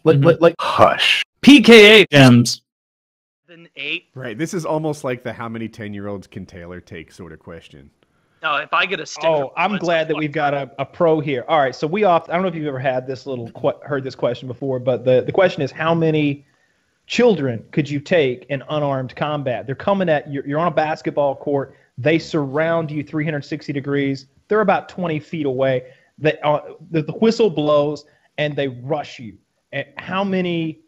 Like hush. PKA gems. 8. Right. This is almost like the how many 10-year-olds can Taylor take sort of question. No, if I get a sticker. Oh, I'm glad that we've got a pro here. All right, so I don't know if you've ever had this heard this question before, but the question is, how many children could you take in unarmed combat? They're coming at you. You're on a basketball court. They surround you 360 degrees. They're about 20 feet away. The whistle blows, and they rush you. And how many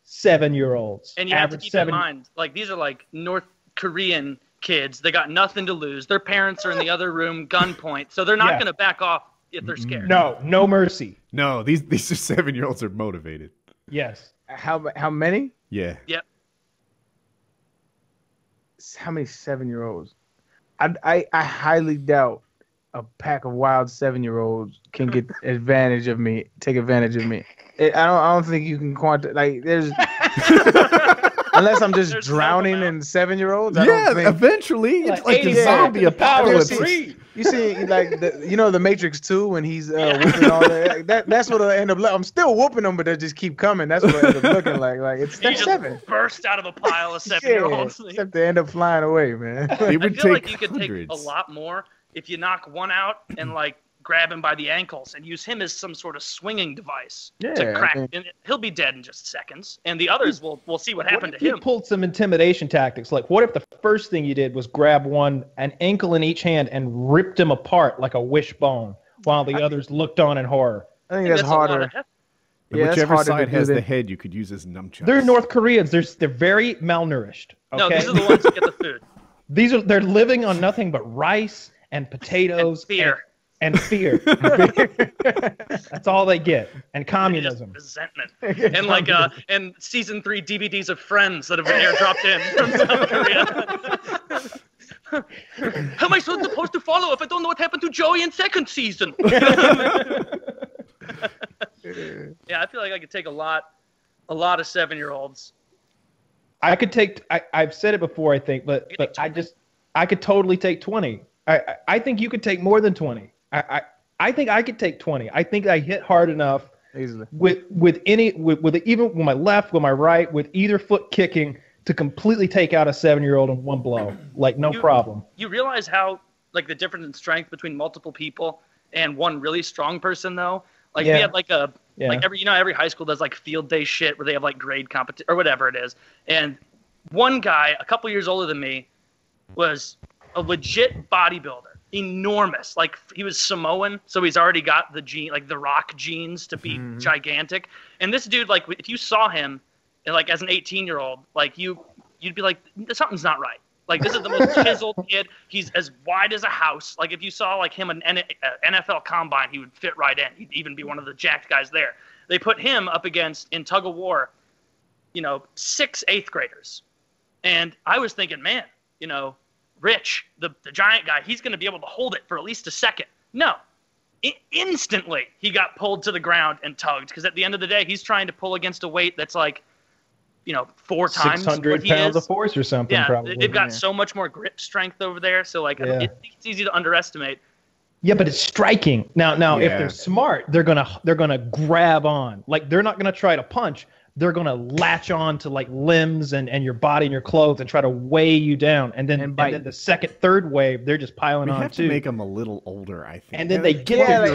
7-year-olds? And you have to keep in mind, like, these are like North Korean kids. They got nothing to lose. Their parents are in the other room, gunpoint. So they're not going to back off if they're scared. No mercy. No, these 7-year-olds are motivated. Yes. How many? Yeah. Yep. How many 7-year-olds? I highly doubt a pack of wild 7-year-olds can get advantage of me. Take advantage of me. I don't think you can like there's. Unless I'm just drowning in 7-year-olds. Eventually, it's like a zombie apocalypse. You see, like the Matrix 2 when he's whooping all that. That's what it'll end up. I'm still whooping them, but they just keep coming. That's what it end up looking like. Like it's just 7. Burst out of a pile of 7-year-olds. Except they end up flying away, man. I feel like you could take a lot more if you knock one out and like grab him by the ankles and use him as some sort of swinging device to crack. And he'll be dead in just seconds, and the others will see what happened to him. You pulled some intimidation tactics. Like, what if the first thing you did was grab an ankle in each hand and ripped him apart like a wishbone, while the others looked on in horror? I think that's harder. Whichever side has the head, you could use as nunchucks. They're North Koreans. They're very malnourished. Okay? No, these are the ones who get the food. They're living on nothing but rice and potatoes and fear. And fear. That's all they get. And communism. Resentment. And like and season 3 DVDs of Friends that have been airdropped in from South Korea. How am I supposed to follow if I don't know what happened to Joey in 2nd season? Yeah, I feel like I could take a lot of 7-year-olds. I could take. I've said it before, I think, but I could totally take 20. I think you could take more than 20. I think I could take 20. I think I hit hard enough easily with even with my left, with my right, with either foot kicking to completely take out a 7-year-old in one blow, like no problem. You realize how like the difference in strength between multiple people and one really strong person though. Like we had like every high school does like field day shit where they have like grade competition or whatever it is, and one guy a couple years older than me was a legit bodybuilder. Enormous, like he was Samoan, so he's already got the Rock genes to be gigantic. And this dude, like, if you saw him, like as an 18-year-old, like you'd be like, something's not right. Like this is the most chiseled kid. He's as wide as a house. Like if you saw like him in NFL Combine, he would fit right in. He'd even be one of the jacked guys there. They put him up against in tug of war, 6 8th graders, and I was thinking, man, Rich, the giant guy, he's going to be able to hold it for at least a second. No. Instantly, he got pulled to the ground and tugged because at the end of the day, he's trying to pull against a weight that's like, 4 times 600 pounds of force or something. Yeah, probably. They've got so much more grip strength over there. So, like, it's easy to underestimate. Yeah, but it's striking. Now, if they're smart, they're gonna grab on. Like, they're not gonna try to punch. They're going to latch on to like limbs and your body and your clothes and try to weigh you down. And then the second, third wave, they're just piling on have too. to make them a little older, I think. And then they get their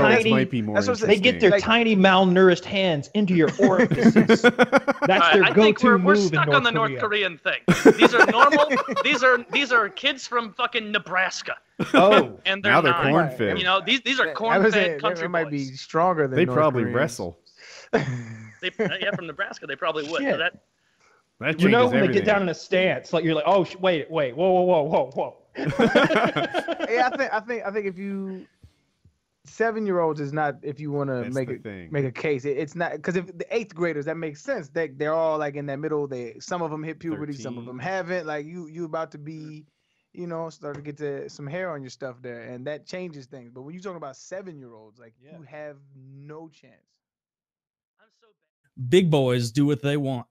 tiny malnourished hands into your orifices. That's their go-to move. We're stuck on the North Korean thing. These are normal. these are kids from fucking Nebraska. Oh, and they're corn-fed. These are corn-fed country boys. Might be stronger than they North probably Koreans. Wrestle. From Nebraska, they probably would. So that when they get down in a stance, like you're like, oh, wait, whoa. Yeah, I think if you 7-year-olds is not if you want to make a case. It's not because if the 8th graders, that makes sense. They're all like in that middle. Some of them hit puberty, 13. Some of them haven't. Like you about to be, start to get some hair on your stuff there, and that changes things. But when you're talking about 7-year-olds, like you have no chance. Big boys do what they want.